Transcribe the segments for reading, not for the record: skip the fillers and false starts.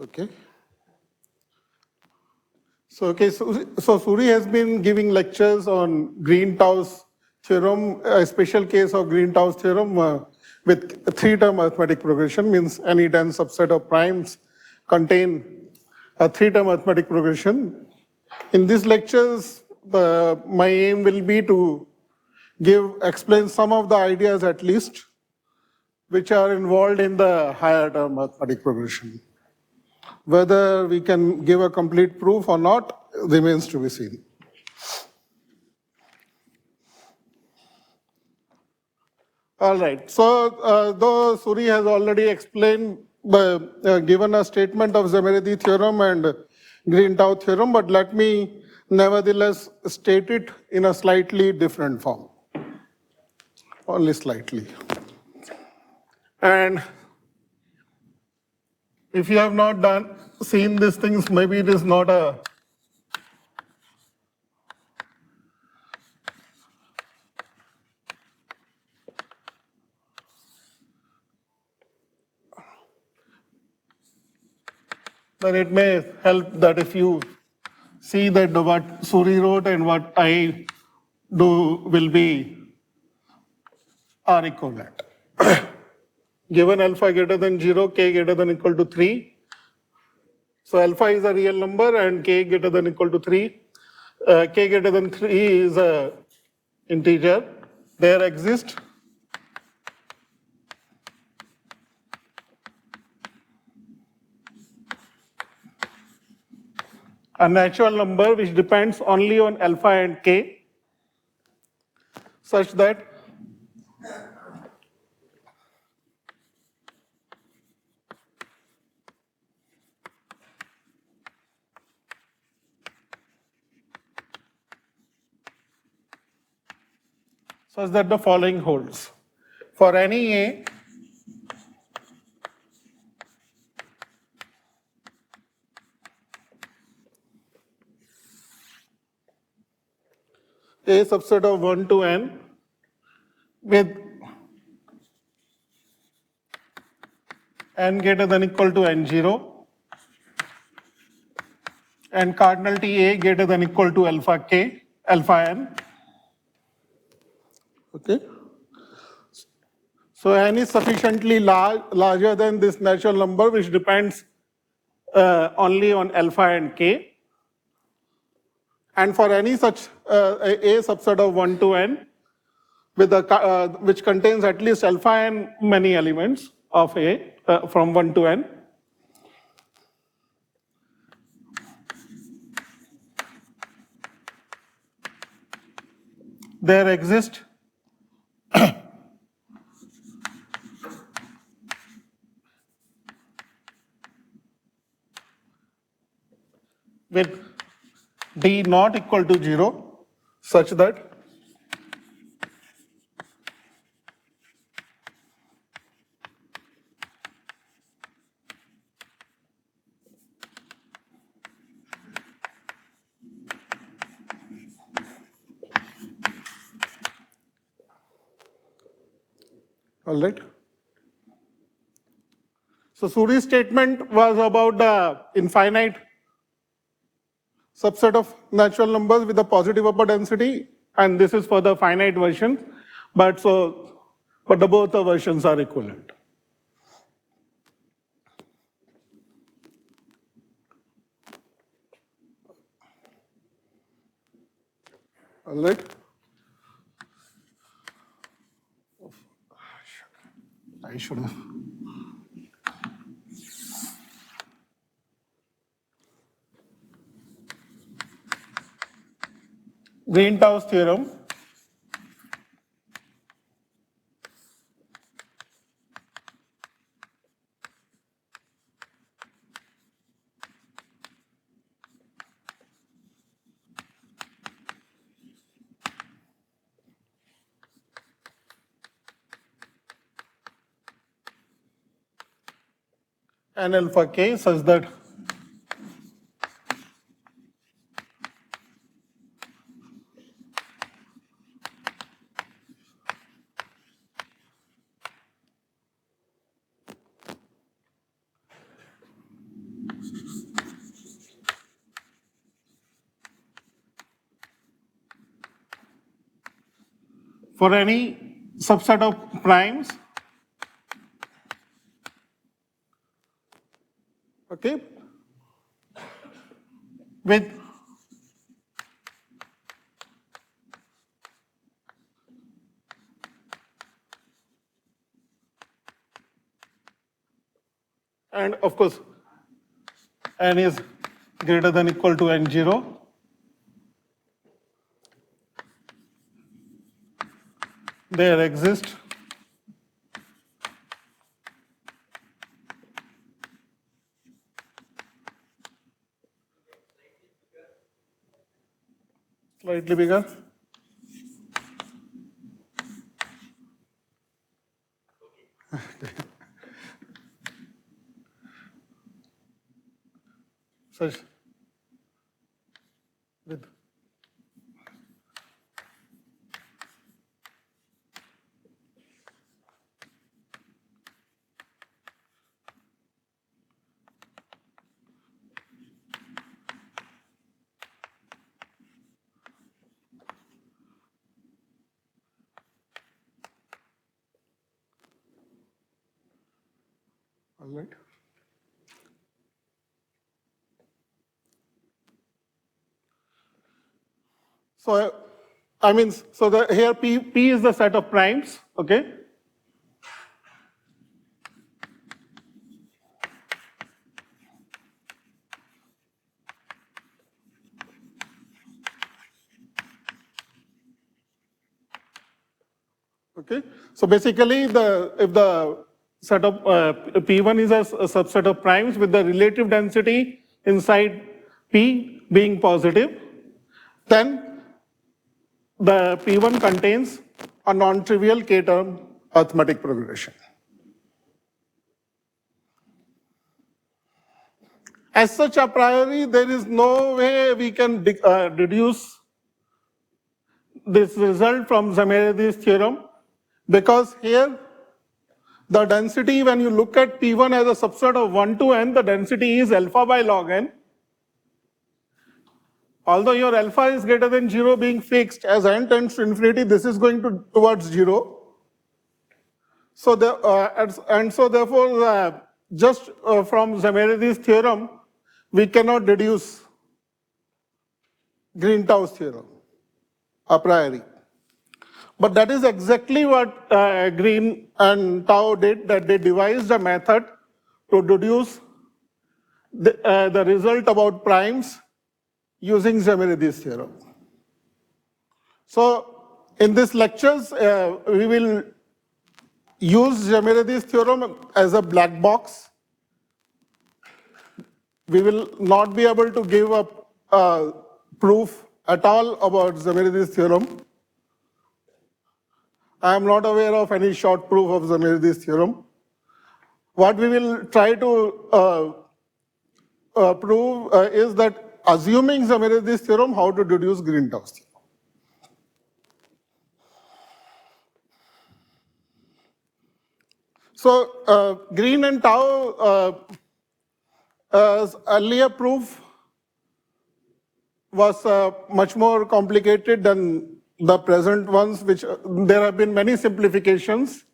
Okay. So Suri has been giving lectures on Green-Tao's theorem, a special case of Green-Tao's theorem with a three-term arithmetic progression, means any dense subset of primes contain a three-term arithmetic progression. In these lectures, my aim will be to explain some of the ideas at least which are involved in the higher term arithmetic progression. Whether we can give a complete proof or not remains to be seen. All right, so though Suri has already explained, given a statement of Szemerédi theorem and Green-Tao theorem, but let me nevertheless state it in a slightly different form, only slightly. And if you have not seen these things, maybe it is not a then it may help that if you see that what Suri wrote and what I do will be are equivalent. Given alpha greater than 0, k greater than equal to 3. So alpha is a real number and k greater than equal to 3. K greater than 3 is a integer. There exists a natural number which depends only on alpha and k, such that the following holds. For any a, subset of 1 to n with n greater than equal to n0 and cardinal T a greater than equal to alpha k, alpha n. Okay. So n is sufficiently larger than this natural number which depends only on alpha and k. And for any such a subset of 1 to n with which contains at least alpha n many elements of a from 1 to n, there exist with d not equal to 0 such that all right. So Suri's statement was about the infinite subset of natural numbers with a positive upper density, and this is for the finite version, but both the versions are equivalent. All right. I should have. Green-Tao's theorem and alpha k such that for any subset of primes, okay, with and of course n is greater than equal to n0, there exists slightly bigger. Such with all right. So I mean, so here P is the set of primes, okay? Okay, so basically if the set of P1 is a subset of primes with the relative density inside P being positive, then the P1 contains a non-trivial k-term arithmetic progression. As such, a priori, there is no way we can deduce this result from Szemerédi's theorem, because here the density, when you look at P1 as a subset of 1 to n, the density is alpha by log n. Although your alpha is greater than 0 being fixed, as n tends to infinity, this is going towards 0. So therefore, just from Szemerédi's theorem, we cannot deduce Green-Tao's theorem a priori. But that is exactly what Green and Tao did, that they devised a method to deduce the result about primes using Szemerédi's theorem. So in these lectures, we will use Szemerédi's theorem as a black box. We will not be able to give a proof at all about Szemerédi's theorem. I am not aware of any short proof of Szemerédi's theorem. What we will try to prove is that, assuming Szemerédi's theorem, how to deduce Green-Tao's theorem. So Green and Tao earlier proof was much more complicated than the present ones, which there have been many simplifications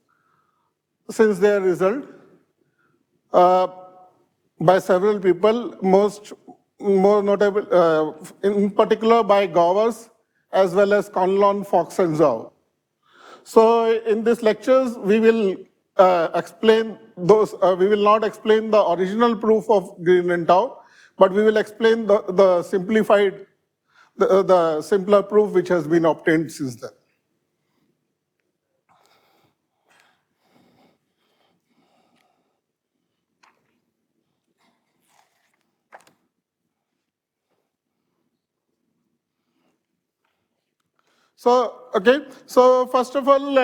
since their result by several people, more notable, in particular by Gowers, as well as Conlon, Fox, and Zhao. So in these lectures, we will explain those. We will not explain the original proof of Green and Tao, but we will explain the simplified, the simpler proof which has been obtained since then. So, okay, so first of all,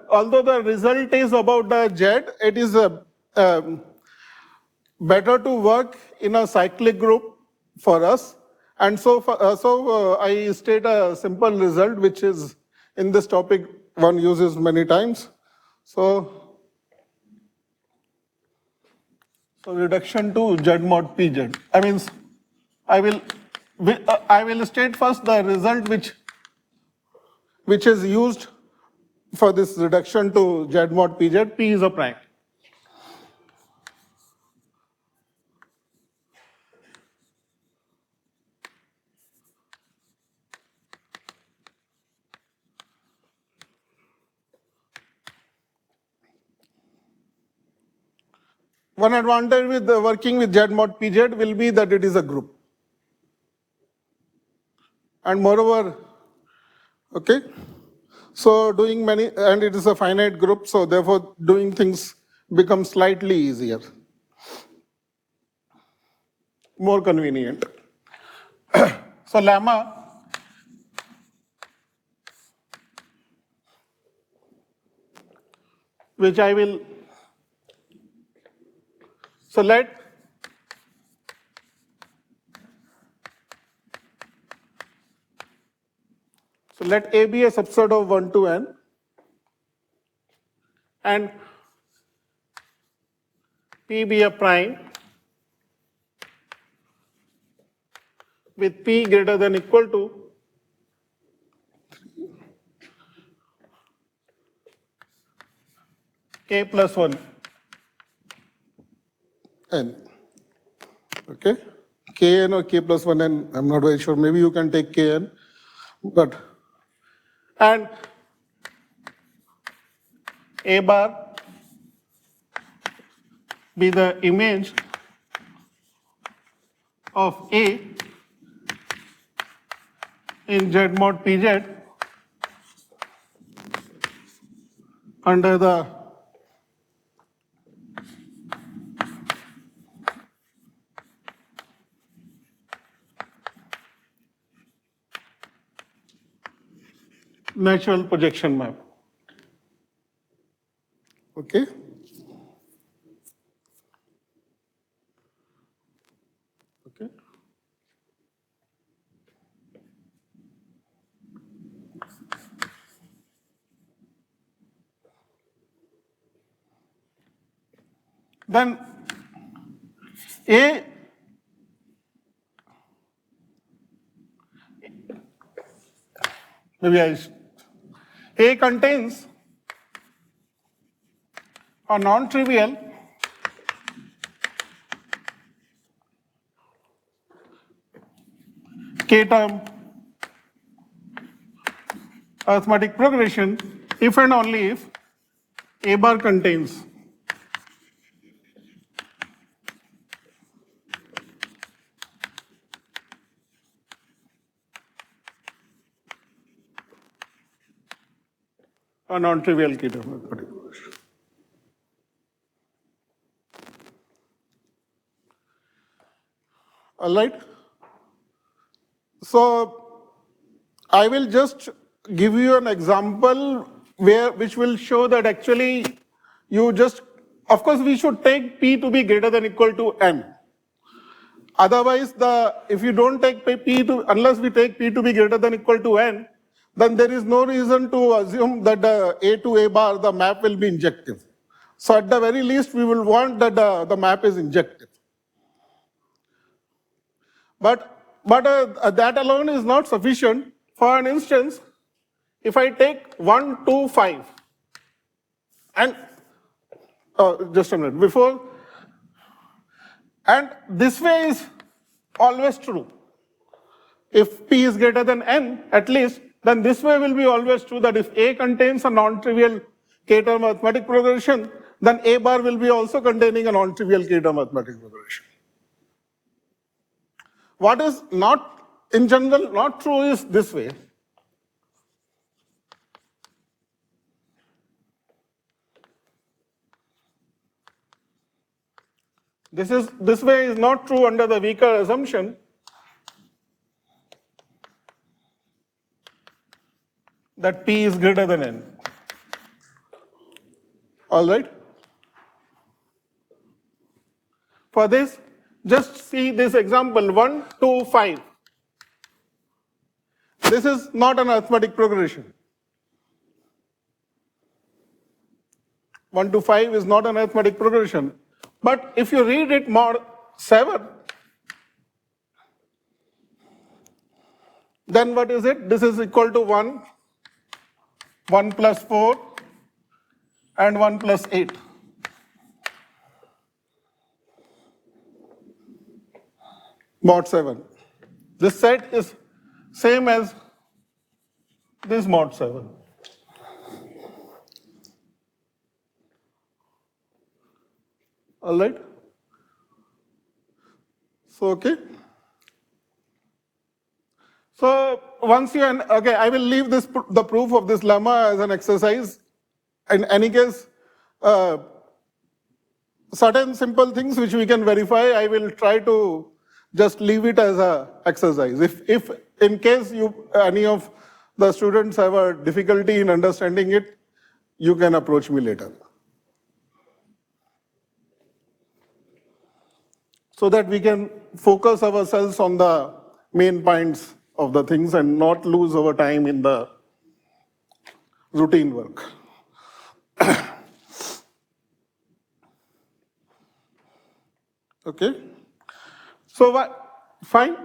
although the result is about the Z, it is better to work in a cyclic group for us. And so I state a simple result, which is in this topic one uses many times. So reduction to Z mod PZ. I will state first the result which which is used for this reduction to Z mod Pz, P is a prime. One advantage with working with Z mod Pz will be that it is a group. And moreover, okay, so doing many, and it is a finite group, so therefore doing things becomes slightly easier, more convenient. So lemma which I will, so let A be a subset of 1 to n, and P be a prime with P greater than equal to K plus 1 n. Okay, Kn or K plus 1 n, I'm not very sure, maybe you can take Kn, but, and A bar be the image of A in Z mod Pz under the natural projection map. Okay. Okay. Then A contains a non-trivial k-term arithmetic progression if and only if A bar contains a non-trivial k-term arithmetic progression. All right. So I will just give you an example which will show that actually you just, of course we should take P to be greater than equal to n. Otherwise, if you don't take P to, unless we take P to be greater than equal to n, then there is no reason to assume that A to A bar, the map will be injective. So at the very least, we will want that the map is injective. But that alone is not sufficient. For an instance, if I take 1, 2, 5, and just a minute before, and this way is always true. If P is greater than n, at least, then this way will be always true, that if A contains a non-trivial k-term arithmetic progression, then A bar will be also containing a non-trivial k-term arithmetic progression. What is not, in general, not true is this way. This way is not true under the weaker assumption that P is greater than n. All right? For this, just see this example, 1, 2, 5. This is not an arithmetic progression. 1 to 5 is not an arithmetic progression. But if you read it mod 7, then what is it? This is equal to 1, 1 plus 4 and 1 plus 8. Mod 7. This set is same as this mod 7. All right? So, okay. So, once you, okay, I will leave this, the proof of this lemma as an exercise. In any case, certain simple things which we can verify, I will try to just leave it as an exercise. If in case any of the students have a difficulty in understanding it, you can approach me later. So that we can focus ourselves on the main points of the things and not lose our time in the routine work. Okay? So what? Fine.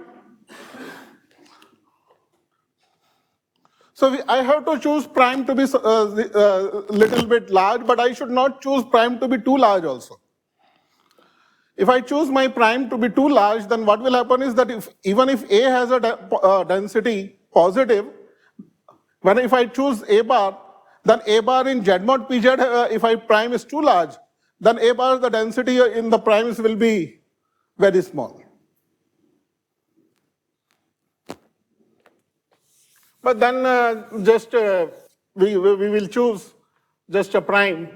So I have to choose prime to be little bit large, but I should not choose prime to be too large also. If I choose my prime to be too large, then what will happen is that even if A has a density positive, if I choose A bar, then A bar in Z mod PZ, if I prime is too large, then A bar, the density in the primes will be very small. But then we will choose just a prime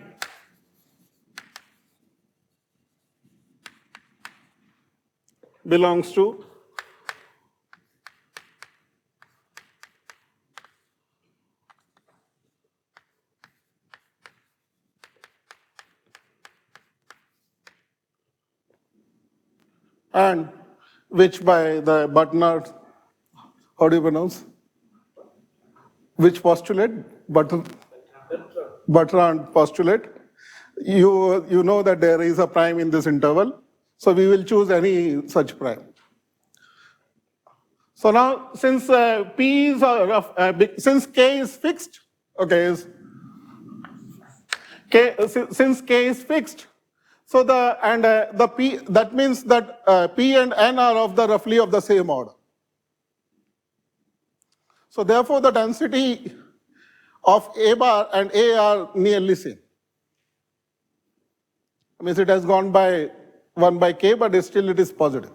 belongs to and which by the Butner, how do you pronounce? Which postulate? Bertrand postulate. You know that there is a prime in this interval, so we will choose any such prime. So now, since P is since K is fixed, okay, since K is fixed, so the P, that means that P and N are of the roughly of the same order. So therefore, the density of A bar and A are nearly same. I mean, it has gone by 1 by K, but still it is positive.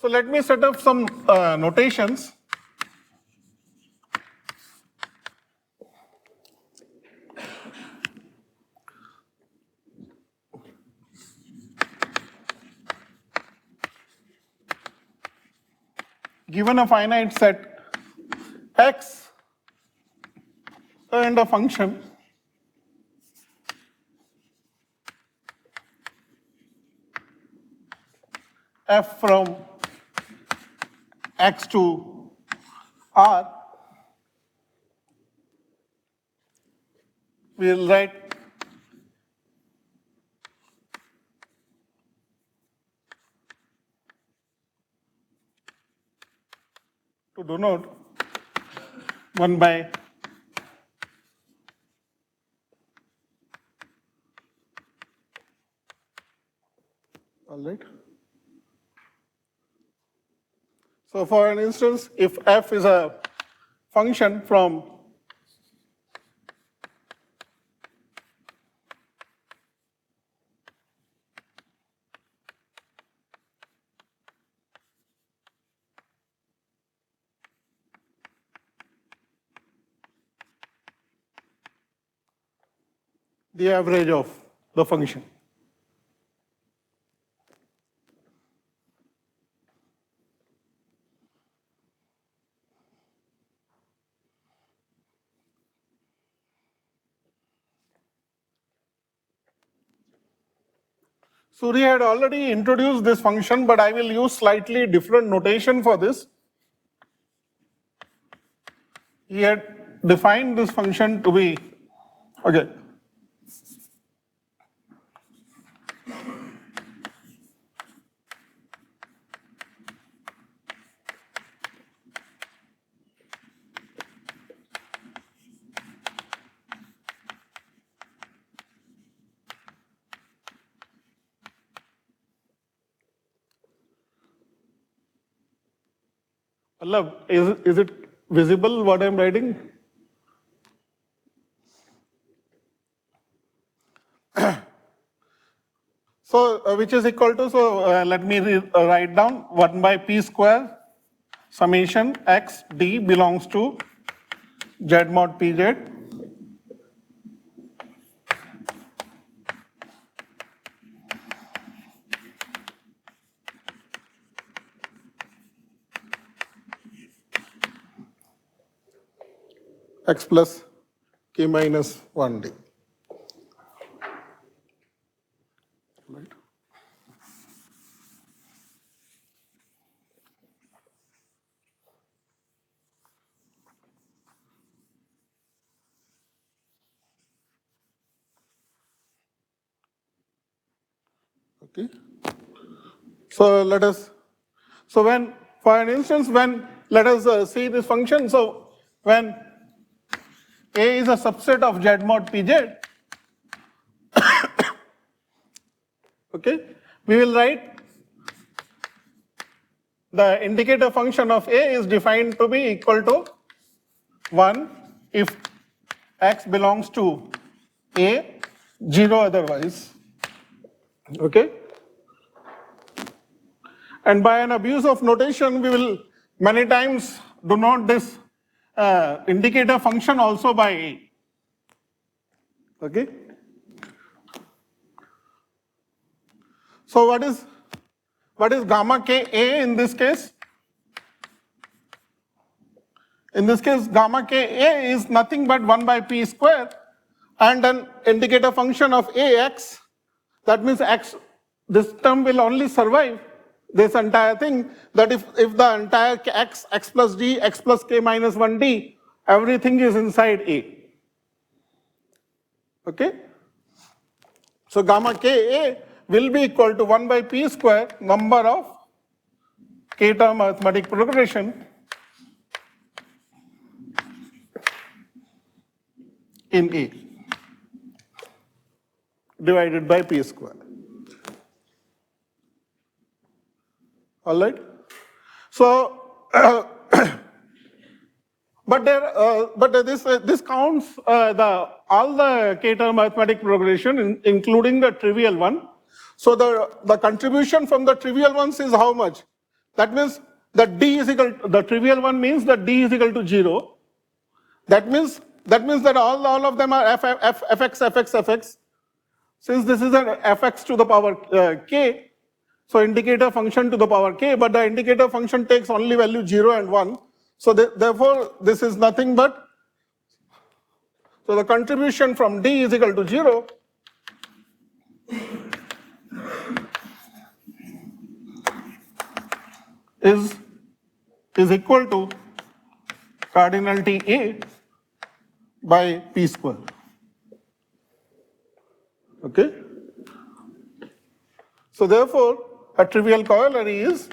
So let me set up some notations. Given a finite set X and a function f from X to R, we will write to denote 1 by all right. So for an instance, if f is a function from the average of the function. Suri had already introduced this function, but I will use slightly different notation for this. He had defined this function to be, okay. Is it visible what I'm writing? So which is equal to, so let me write down 1 by p square summation x d belongs to z mod pz x plus k minus 1d. Right. Okay. So let us, so when, for an instance, when, let us see this function. So when A is a subset of z mod pz, okay, we will write the indicator function of A is defined to be equal to 1 if x belongs to A, 0 otherwise. Okay? And by an abuse of notation, we will many times denote this indicator function also by A. Okay? So what is gamma k A in this case? In this case, gamma k A is nothing but 1 by p square and an indicator function of Ax. That means x, this term will only survive this entire thing, that if the entire x plus d, x plus k minus 1d, everything is inside A. Okay? So gamma ka will be equal to 1 by p square number of k term arithmetic progression in A divided by p square. All right. So, but this counts all the k-term arithmetic progression, including the trivial one. So the contribution from the trivial ones is how much? That means that d is equal. The trivial one means that d is equal to 0. That means that all of them are fx. Since this is an fx to the power k. So indicator function to the power k, but the indicator function takes only value 0 and 1. So therefore, this is nothing but, so the contribution from d is equal to 0. Is equal to cardinality A by p square. Okay? So therefore, a trivial corollary is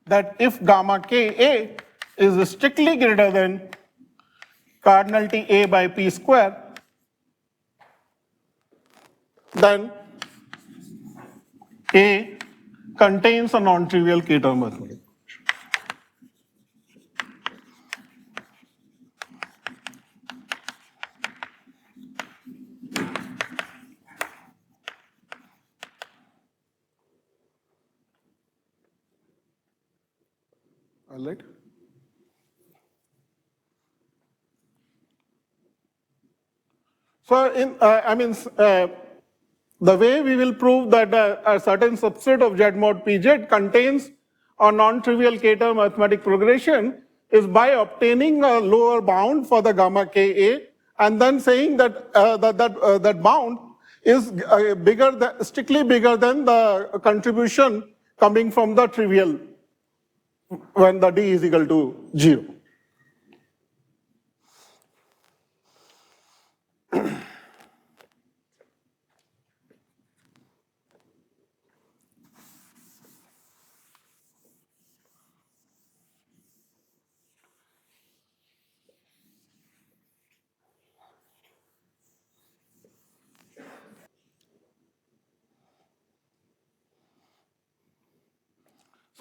that if gamma ka is strictly greater than cardinality A by p square, then A contains a non-trivial k-term arithmetic. All right. So the way we will prove that a certain subset of Z mod Pz contains a non-trivial k-term arithmetic progression is by obtaining a lower bound for the gamma Ka and then saying that that bound is strictly bigger than the contribution coming from the trivial when the d is equal to 0.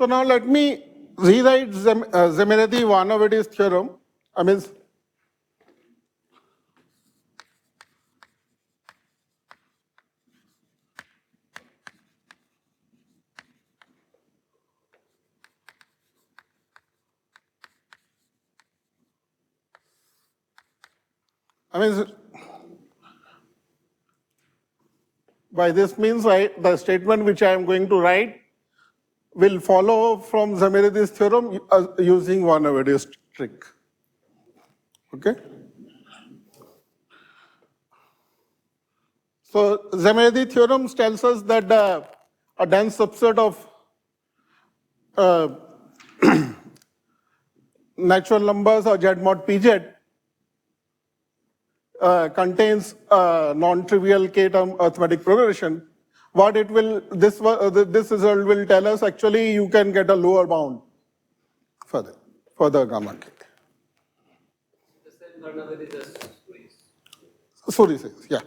So now let me rewrite Szemerédi-Vanavedi's theorem. By this means the statement which I am going to write will follow from Szemerédi's theorem using Vanavedi's trick. Okay? So Szemerédi theorem tells us that a dense subset of natural numbers or Z mod Pz contains a non-trivial k-term arithmetic progression. What it will, this result will tell us actually you can get a lower bound for the gamma k. Sorry, yeah.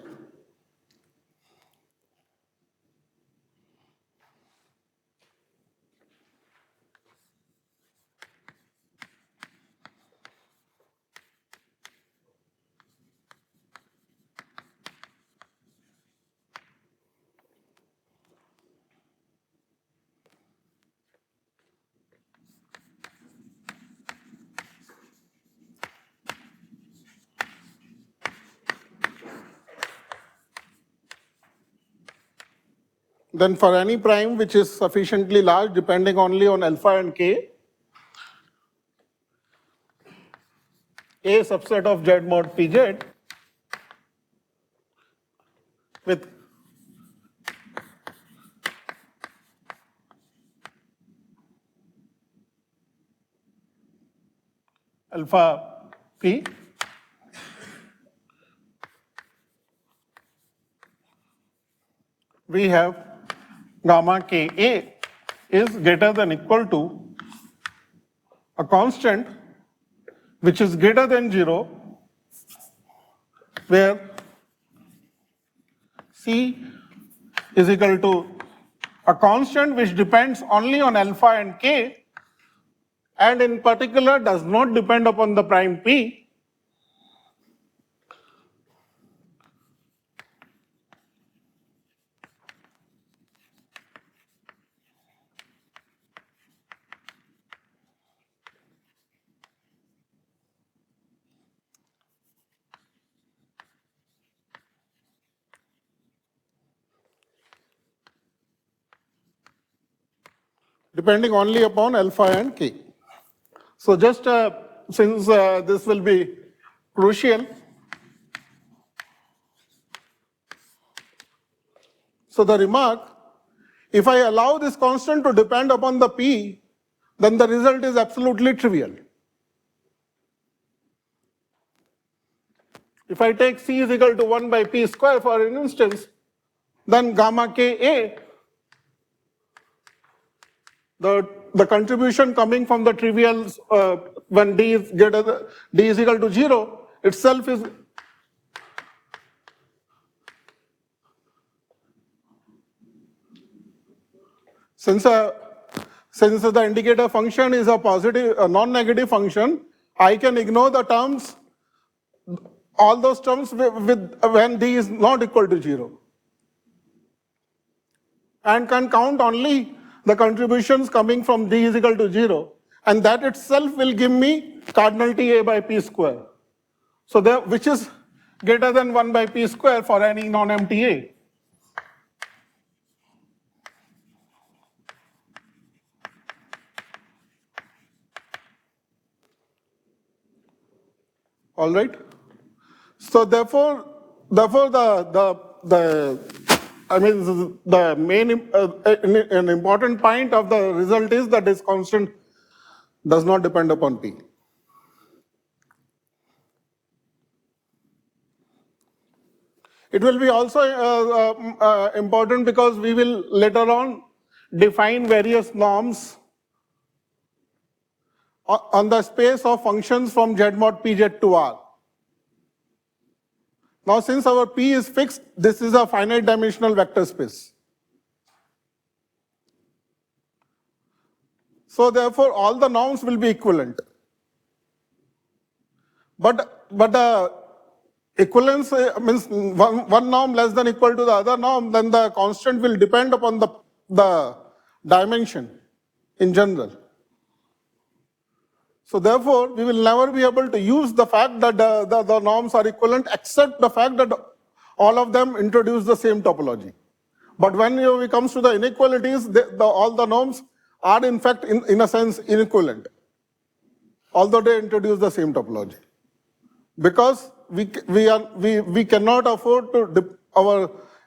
Then for any prime which is sufficiently large, depending only on alpha and k, a subset of Z mod Pz with alpha p we have gamma ka is greater than equal to a constant which is greater than 0, where C is equal to a constant which depends only on alpha and k, and in particular does not depend upon the prime p. Depending only upon alpha and k. So just since this will be crucial, so the remark, if I allow this constant to depend upon the p, then the result is absolutely trivial. If I take c is equal to 1 by p square for an instance, then gamma ka, the contribution coming from the trivials when d is equal to 0 itself is since the indicator function is a non-negative function, I can ignore the terms, all those terms with when d is not equal to 0, and can count only the contributions coming from d is equal to 0, and that itself will give me cardinality a by p square. So which is greater than 1 by p square for any non-empty a. All right. So therefore the main an important point of the result is that this constant does not depend upon P. It will be also important because we will later on define various norms on the space of functions from Z mod Pz to R. Now, since our P is fixed, this is a finite dimensional vector space. So therefore, all the norms will be equivalent. But the equivalence means one norm less than equal to the other norm, then the constant will depend upon the dimension in general. So therefore, we will never be able to use the fact that the norms are equivalent except the fact that all of them introduce the same topology. But when it comes to the inequalities, all the norms are in fact in a sense inequivalent, although they introduce the same topology. Because we cannot afford to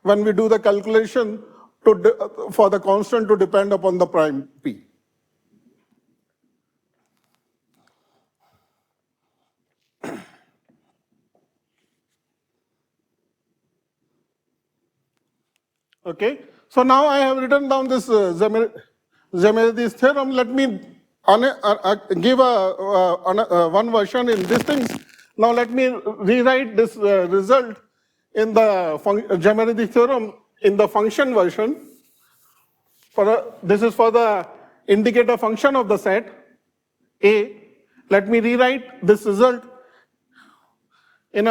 when we do the calculation for the constant to depend upon the prime P. Okay, so now I have written down this Szemerédi's theorem. Let me give one version in these things. Now let me rewrite this result in the Szemerédi theorem in the function version. This is for the indicator function of the set A. Let me rewrite this result in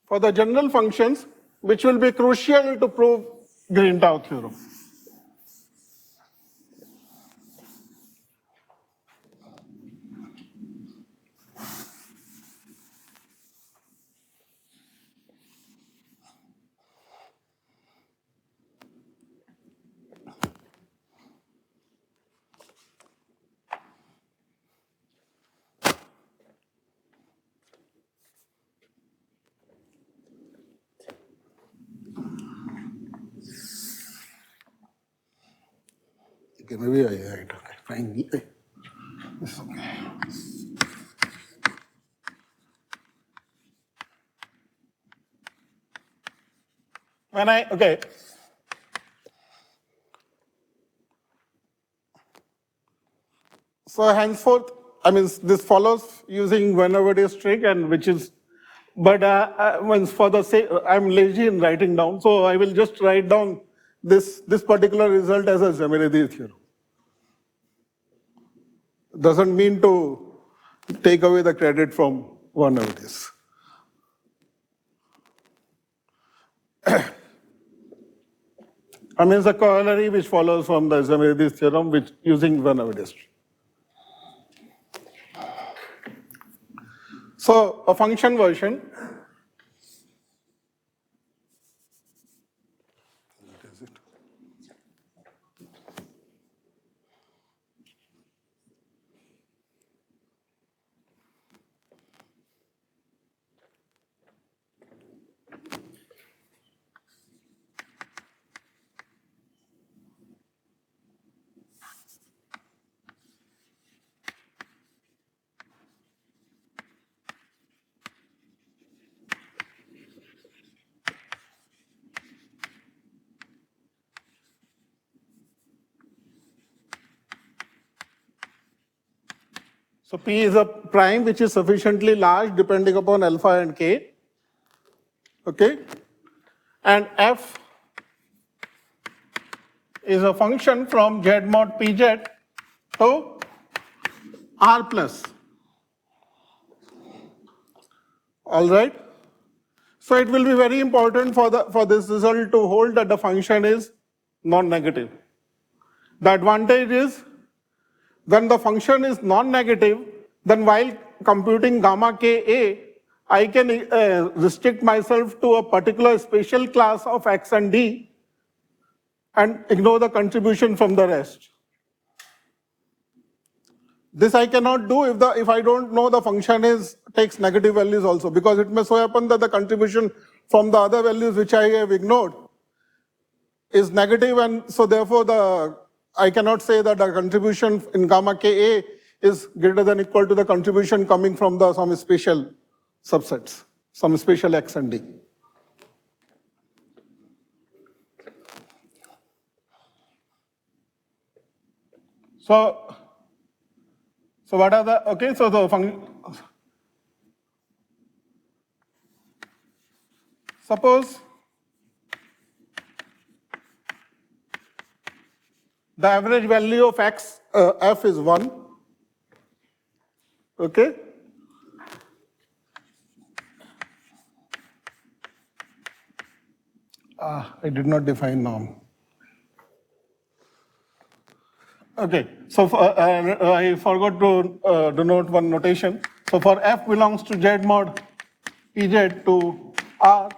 for the general functions, which will be crucial to prove Green-Tao theorem. Okay, maybe I write. Okay, fine. It's okay. Okay. So henceforth, this follows using Van-Overdy's trick, and which is, but for the sake, I'm lazy in writing down, so I will just write down this particular result as a Szemerédi theorem. Doesn't mean to take away the credit from Van-Overdy's. It's a corollary which follows from the Szemerédi's theorem, which using Van-Overdy's trick. So a function version. What is it? So P is a prime which is sufficiently large depending upon alpha and k. Okay? And F is a function from Z mod Pz to R plus. All right? So it will be very important for this result to hold that the function is non-negative. The advantage is when the function is non-negative, then while computing gamma ka, I can restrict myself to a particular spatial class of x and d and ignore the contribution from the rest. This I cannot do if I don't know the function takes negative values also, because it may so happen that the contribution from the other values which I have ignored is negative, and so therefore I cannot say that the contribution in gamma Ka is greater than equal to the contribution coming from some spatial subsets, some spatial x and d. So what are the, okay, so the function, suppose the average value of x, f is 1, okay? I did not define norm. Okay, so I forgot to denote one notation. So for f belongs to z mod pz to r,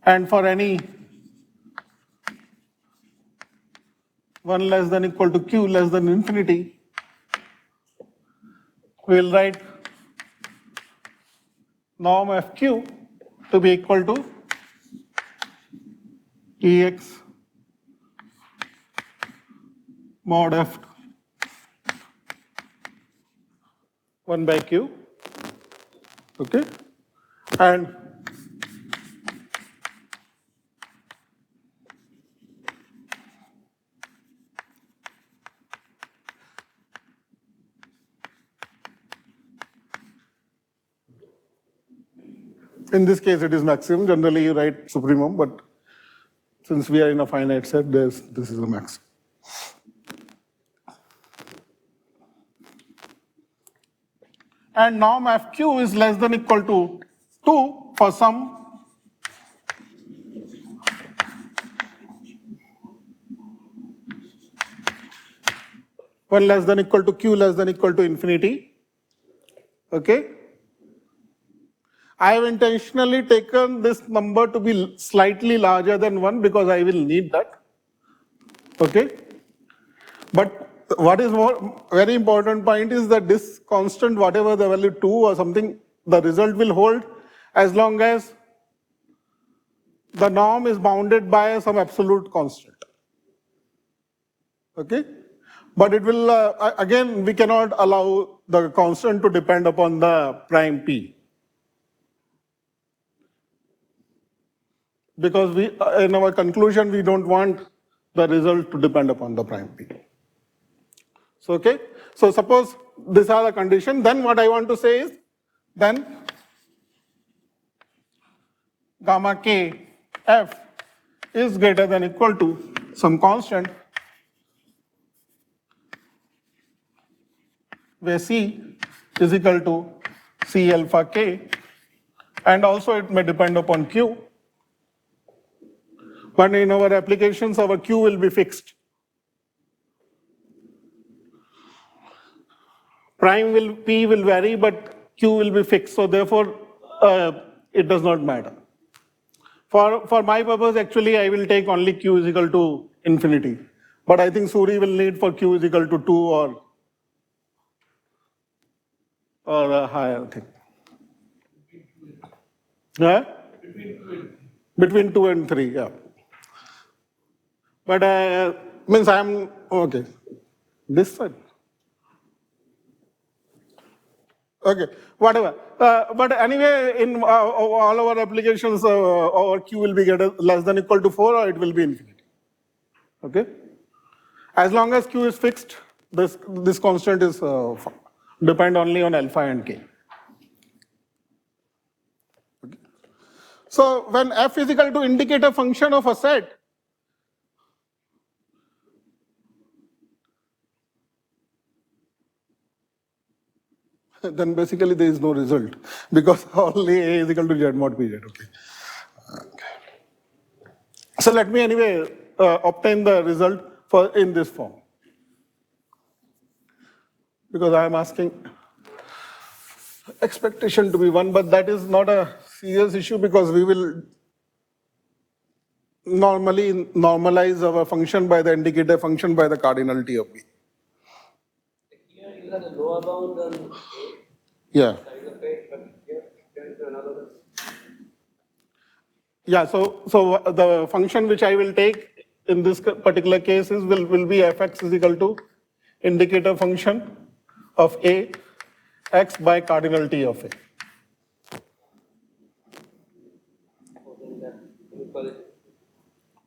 and for any 1 less than equal to q less than infinity, we will write norm fq to be equal to ex mod f 1 by q, okay, and in this case it is maximum. Generally you write supremum, but since we are in a finite set, this is a maximum. And norm fq is less than equal to 2 for some one less than equal to q less than equal to infinity, okay? I have intentionally taken this number to be slightly larger than 1 because I will need that, okay? But what is very important point is that this constant, whatever the value 2 or something, the result will hold as long as the norm is bounded by some absolute constant, okay? But it will, again, we cannot allow the constant to depend upon the prime p, because in our conclusion, we don't want the result to depend upon the prime p. So, okay, so suppose these are the condition, then what I want to say is, then gamma k f is greater than equal to some constant where c is equal to c alpha k, and also it may depend upon q, but in our applications our q will be fixed. P will vary, but q will be fixed, so therefore it does not matter. For my purpose, actually, I will take only q is equal to infinity, but I think Suri will need for q is equal to 2 or a higher thing. Yeah? Between 2 and 3, yeah. But means I am, okay, this side. Okay, whatever. But anyway, in all our applications, our q will be less than equal to 4 or it will be infinity. Okay? As long as q is fixed, this constant is depend only on alpha and k. Okay. So when f is equal to indicate a function of a set, then basically there is no result because only a is equal to z mod pz. Okay. So let me anyway obtain the result in this form, because I am asking expectation to be 1, but that is not a serious issue because we will normally normalize our function by the indicator function by the cardinality of b. still has a lower bound on A. Yeah. Size of A, but here there is another. Yeah, so the function which I will take in this particular case is will be fx is equal to indicator function of A, x by cardinality of A.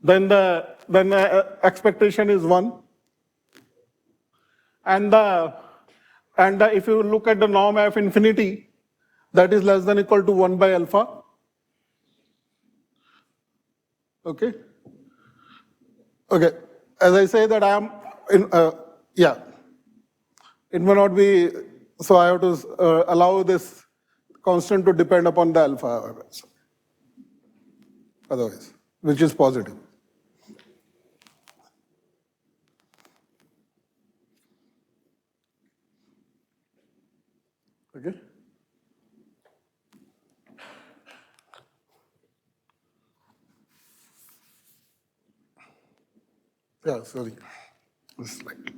Then the expectation is 1. And if you look at the norm f infinity, that is less than equal to 1 by alpha. Okay. Okay. As I say that I am in yeah. It may not be, so I have to allow this constant to depend upon the alpha otherwise, which is positive. Okay. Yeah, sorry. Slightly.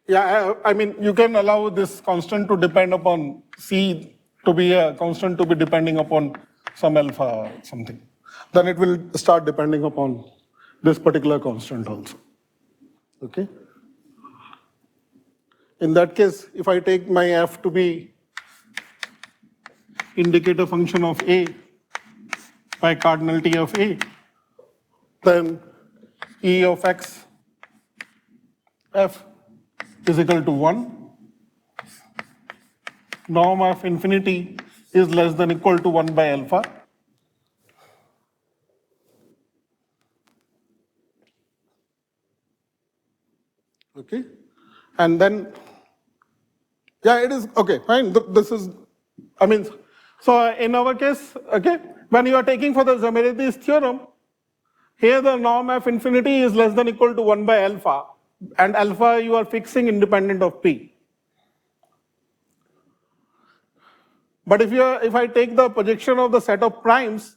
Yeah, I mean, you can allow this constant to depend upon C to be a constant to be depending upon some alpha or something. Then it will start depending upon this particular constant also. Okay. In that case, if I take my f to be indicator function of A by cardinality of A, then E of x f is equal to 1. Norm of infinity is less than equal to 1 by alpha. Okay. And then, yeah, it is, okay, fine. This is, I mean, so in our case, okay, when you are taking for the Szemerédi's theorem, here the norm of infinity is less than equal to 1 by alpha, and alpha you are fixing independent of P. But if I take the projection of the set of primes,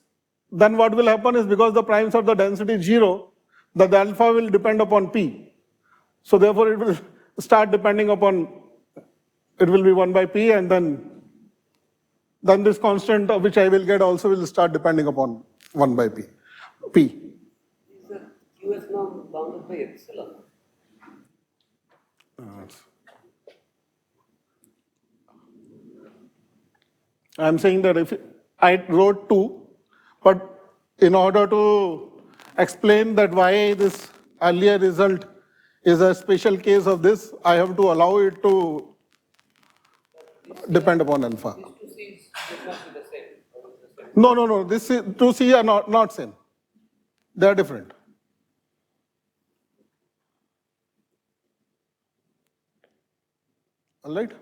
then what will happen is because the primes of the density 0, the alpha will depend upon P. So therefore it will start depending upon, it will be 1 by P, and then this constant which I will get also will start depending upon 1 by P. Is the QS norm bounded by epsilon? I'm saying that if I wrote 2, but in order to explain that why this earlier result is a special case of this, I have to allow it to depend upon alpha. These two C's should not be the same. Or is the same? No. This two C are not same. They are different. All right.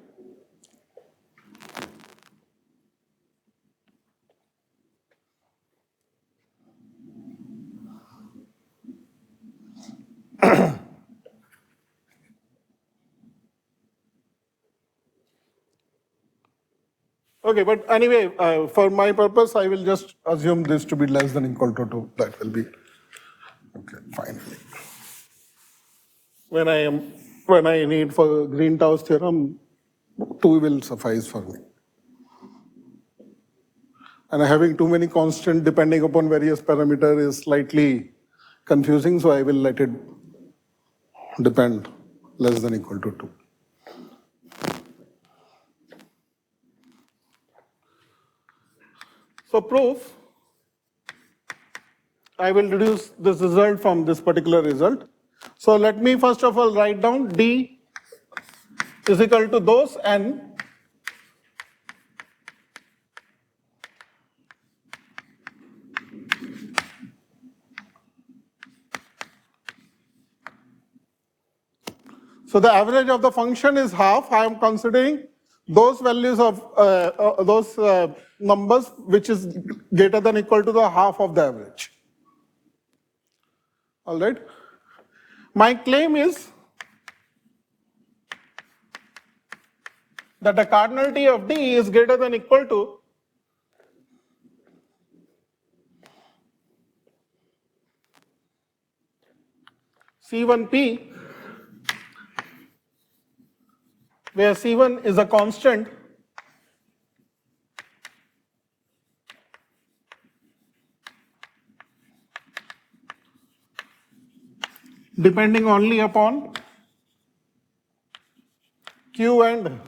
Okay, but anyway, for my purpose, I will just assume this to be less than equal to 2. That will be okay. Fine. When I need for Green-Tao's theorem, 2 will suffice for me. And having too many constants depending upon various parameters is slightly confusing, so I will let it depend less than equal to 2. So proof, I will deduce this result from this particular result. So let me first of all write down D is equal to those n so the average of the function is half. I am considering those values of those numbers which is greater than equal to the half of the average. All right. My claim is that the cardinality of D is greater than equal to C1P, where C1 is a constant depending only upon Q and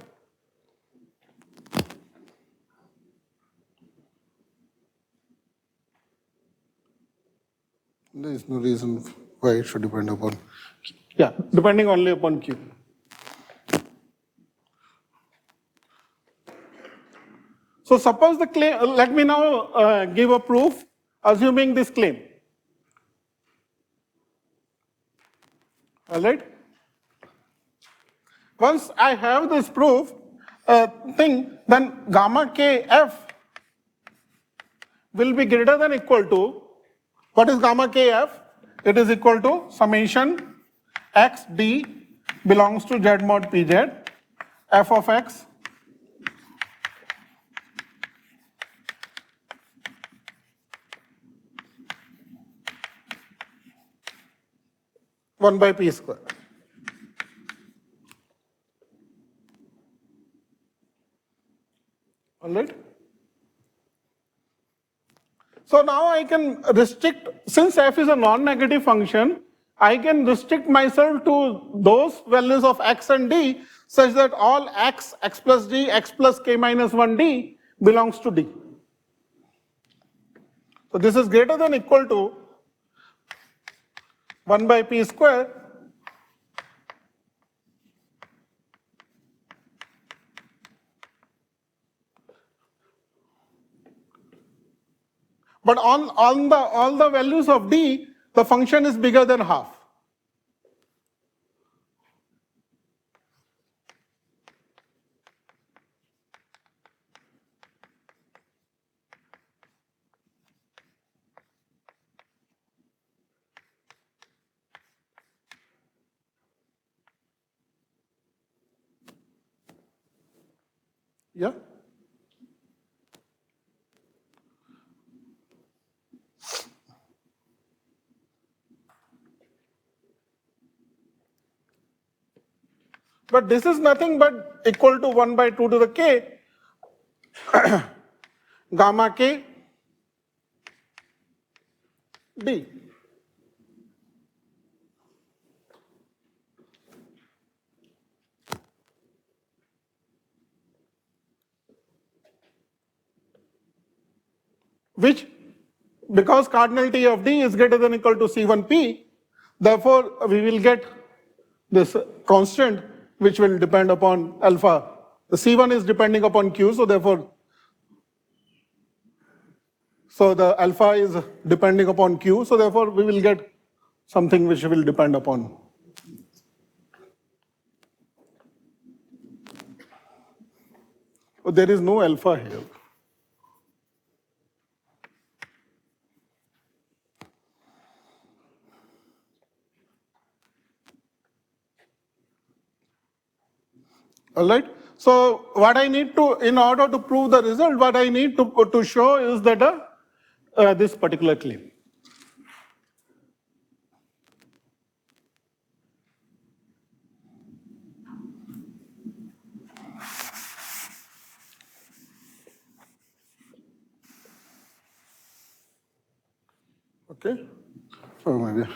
there is no reason why it should depend upon, yeah, depending only upon Q. So suppose the claim, let me now give a proof assuming this claim. All right. Once I have this proof then gamma kf will be greater than equal to, what is gamma kf? It is equal to summation x d belongs to z mod pz f of x one by p square. All right. So now I can restrict, since f is a non-negative function, I can restrict myself to those values of x and d such that all x, x plus d, x plus k minus 1d belongs to d. So this is greater than equal to 1 by p square but on all the values of d, the function is bigger than half. Yeah. But this is nothing but equal to 1 by 2 to the k gamma k d. Which, because cardinality of d is greater than equal to C1p, therefore we will get this constant which will depend upon alpha. The C1 is depending upon Q, so therefore, so the alpha is depending upon Q, so therefore we will get something which will depend upon. Oh, there is no alpha here. All right. So what I need to, in order to prove the result, what I need to show is that this particular claim. Okay. Oh, maybe.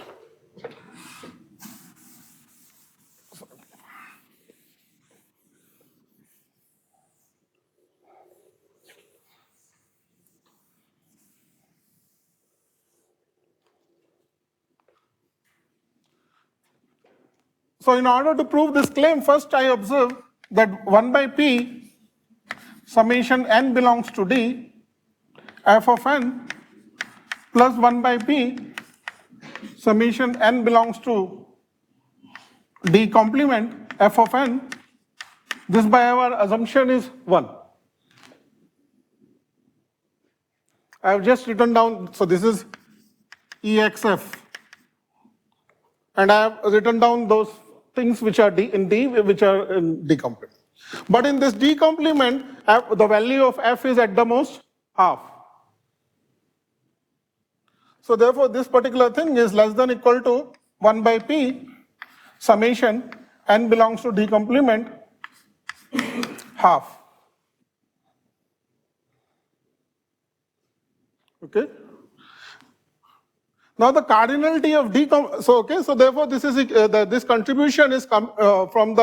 So in order to prove this claim, first I observe that 1 by p summation n belongs to d f of n plus 1 by p summation n belongs to d complement f of n. This by our assumption is 1. I have just written down, so this is EXF. And I have written down those things which are in D, which are in D complement. But in this D complement, the value of f is at the most half. So therefore, this particular thing is less than equal to 1 by p summation n belongs to D complement half. Okay. Now the cardinality of so therefore this is this contribution is from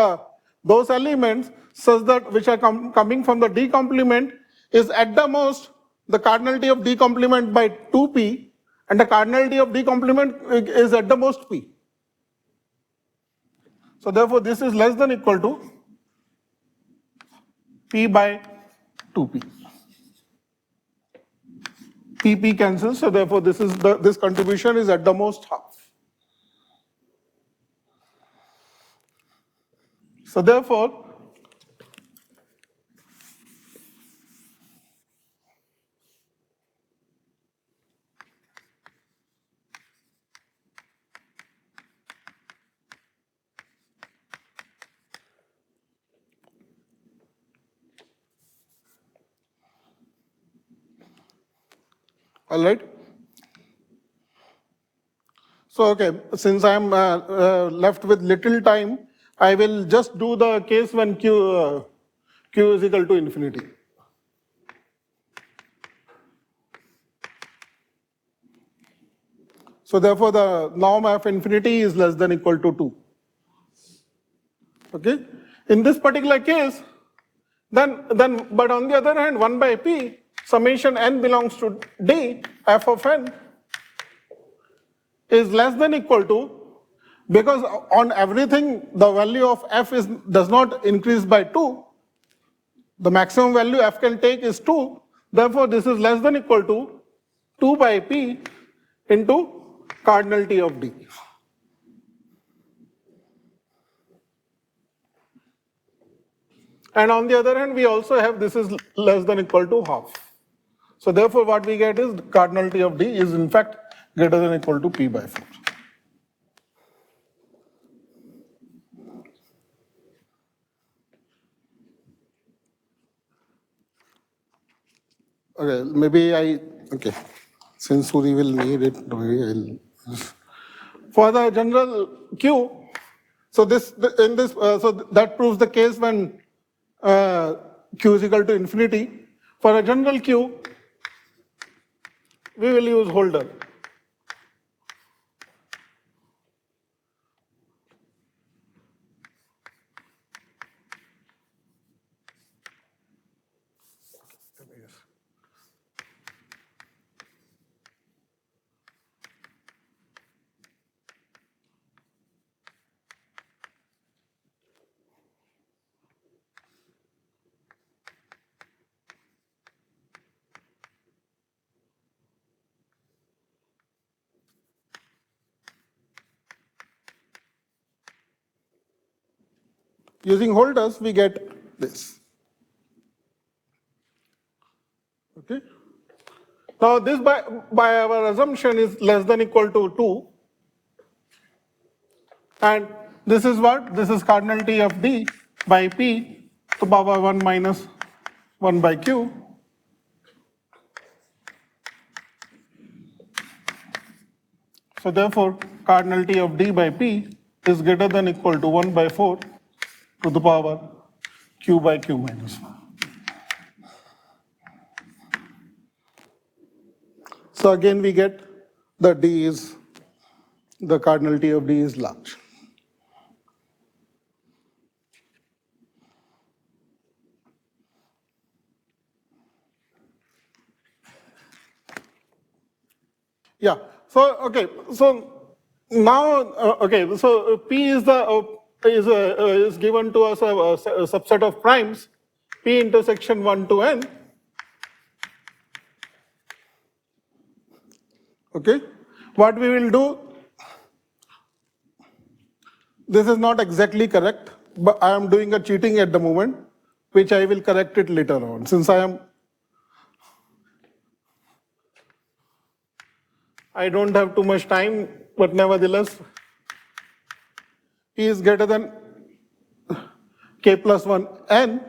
those elements such that which are coming from the D complement is at the most the cardinality of D complement by 2p, and the cardinality of D complement is at the most p. So therefore this is less than equal to p by 2p. P cancels, so therefore this contribution is at the most half. So therefore, all right. So okay, since I am left with little time, I will just do the case when q is equal to infinity. So therefore, the norm of infinity is less than equal to 2. Okay. In this particular case, then but on the other hand, 1 by p summation n belongs to D f of n is less than equal to, because on everything the value of f does not increase by 2. The maximum value f can take is 2. Therefore, this is less than equal to 2 by p into cardinality of D. And on the other hand, we also have this is less than equal to half. So therefore, what we get is cardinality of D is in fact greater than equal to p by 4. Okay, okay, since Suri will need it, maybe I'll. For the general Q, so so that proves the case when Q is equal to infinity. For a general Q, we will use holder. Using holders, we get this. Okay. Now this by our assumption is less than equal to 2. And this is what? This is cardinality of D by P to power 1 minus 1 by Q. So therefore, cardinality of D by P is greater than equal to 1 by 4 to the power Q by Q minus 1. So again we get the cardinality of D is large. Yeah. So okay. So now okay. So P is is given to us a subset of primes, P intersection 1 to n. Okay. What we will do, this is not exactly correct, but I am doing a cheating at the moment, which I will correct it later on. Since I don't have too much time, but nevertheless, P is greater than k plus 1 n,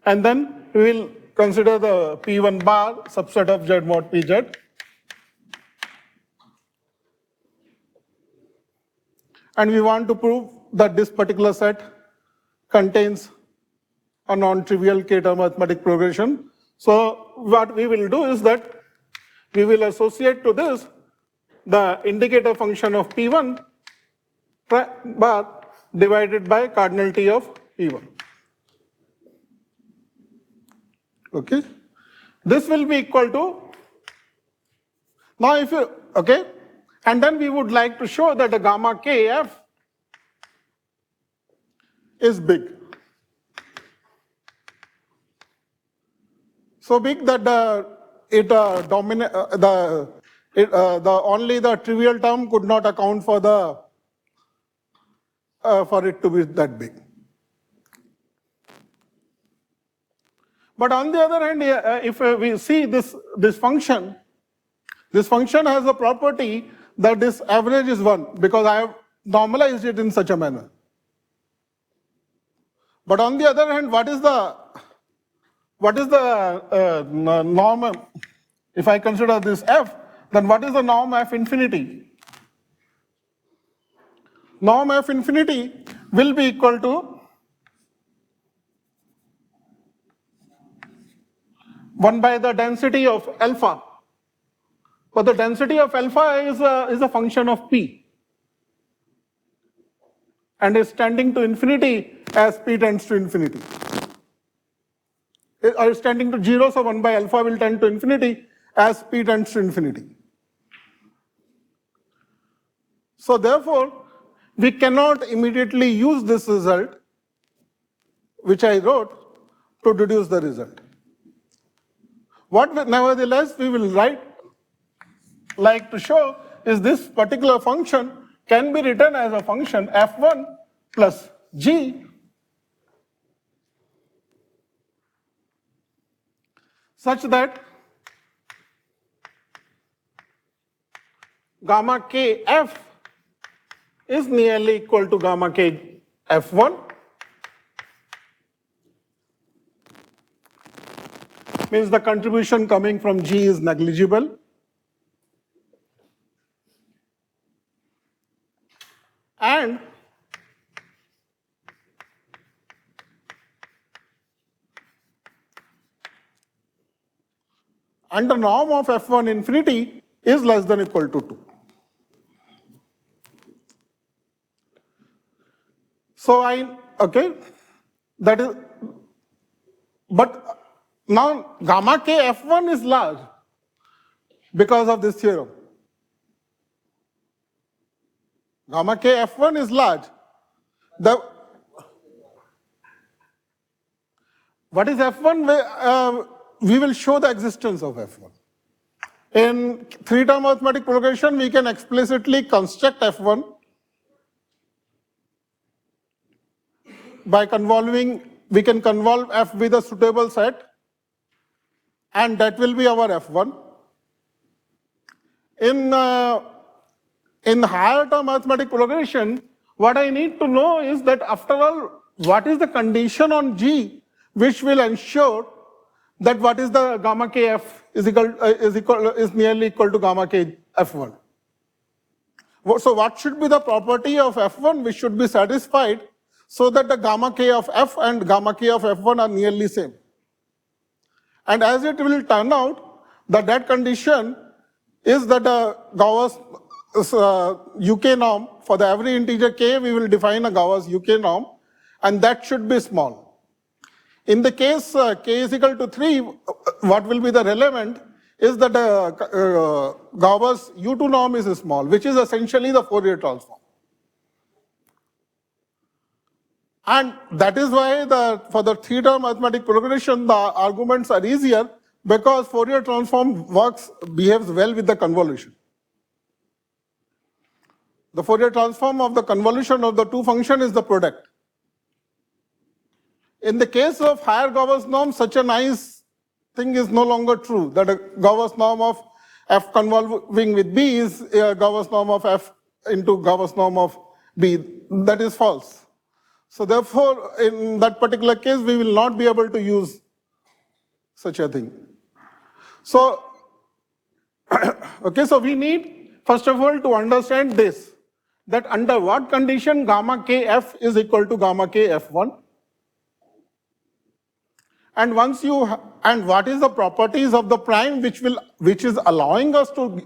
and then we will consider the p1 bar subset of z mod pz. And we want to prove that this particular set contains a non-trivial k-term arithmetic progression. So what we will do is that we will associate to this the indicator function of p1 bar divided by cardinal T of p1. Okay, this will be equal to, now if you, okay, and then we would like to show that the gamma kf is big. So big that only the trivial term could not account for the for it to be that big. But on the other hand, if we see this function has a property that this average is 1 because I have normalized it in such a manner. But on the other hand, what is the norm? If I consider this f, then what is the norm f infinity? Norm f infinity will be equal to 1 by the density of alpha. But the density of alpha is a function of p and is tending to infinity as p tends to infinity. Or is tending to 0, so 1 by alpha will tend to infinity as p tends to infinity. So therefore, we cannot immediately use this result, which I wrote, to deduce the result. What nevertheless we will like to show is this particular function can be written as a function f1 plus g such that gamma kf is nearly equal to gamma k f1, means the contribution coming from g is negligible, and the norm of f1 infinity is less than equal to 2. So that is, but now gamma k f1 is large because of this theorem. Gamma k f1 is large. What is f1? We will show the existence of f1. In three-term arithmetic progression, we can explicitly construct f1 by convolving. We can convolve f with a suitable set, and that will be our f1. In higher term arithmetic progression, what I need to know is that after all, what is the condition on G which will ensure that what is the gamma kf is nearly equal to gamma k f1. So what should be the property of f1 which should be satisfied so that the gamma k of f and gamma k of f1 are nearly same? And as it will turn out, that condition is that Gauss UK norm for the every integer k, we will define a Gauss UK norm, and that should be small. In the case k is equal to 3, what will be the relevant is that Gauss U2 norm is small, which is essentially the Fourier transform. And that is why for the three-term arithmetic progression, the arguments are easier because Fourier transform behaves well with the convolution. The Fourier transform of the convolution of the two functions is the product. In the case of higher Gauss norm, such a nice thing is no longer true, that a Gauss norm of f convolving with b is a Gauss norm of f into Gauss norm of b. That is false. So therefore, in that particular case, we will not be able to use such a thing. So, okay, so we need, first of all, to understand this, that under what condition gamma kf is equal to gamma kf1. And once and what is the properties of the prime which is allowing us to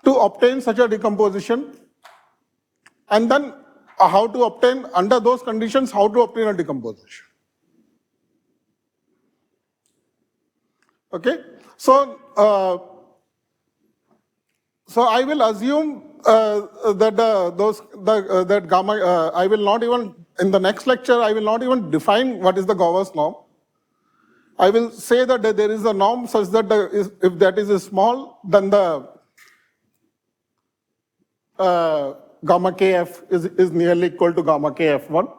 obtain such a decomposition, and then how to obtain, under those conditions, how to obtain a decomposition. Okay, so so I will assume that gamma. I will not even, in the next lecture, I will not even define what is the Gauss norm. I will say that there is a norm such that if that is small, then the gamma kf is nearly equal to gamma kf1.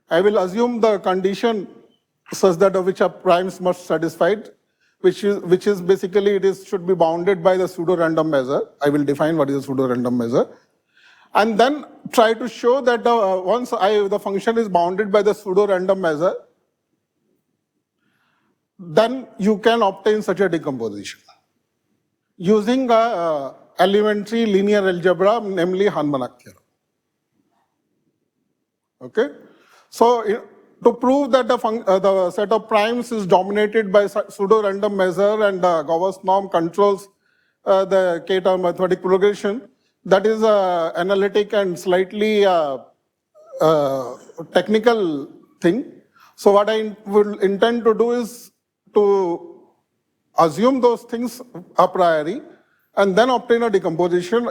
I will assume the condition such that which are primes must satisfied, which is basically should be bounded by the pseudo-random measure. I will define what is a pseudo-random measure, and then try to show that once the function is bounded by the pseudo-random measure, then you can obtain such a decomposition using a elementary linear algebra, namely harmonic theorem. Okay, so to prove that the set of primes is dominated by pseudo-random measure and the Gauss norm controls the k-term arithmetic progression, that is an analytic and slightly technical thing. So what I will intend to do is to assume those things a priori and then obtain a decomposition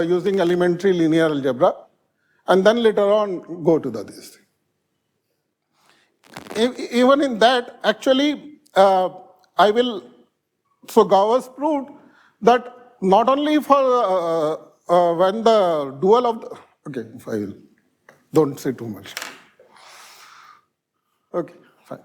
using elementary linear algebra, and then later on go to this thing. Even in that, actually, so Gauss proved that not only for when the dual of the, okay, don't say too much. Okay, fine.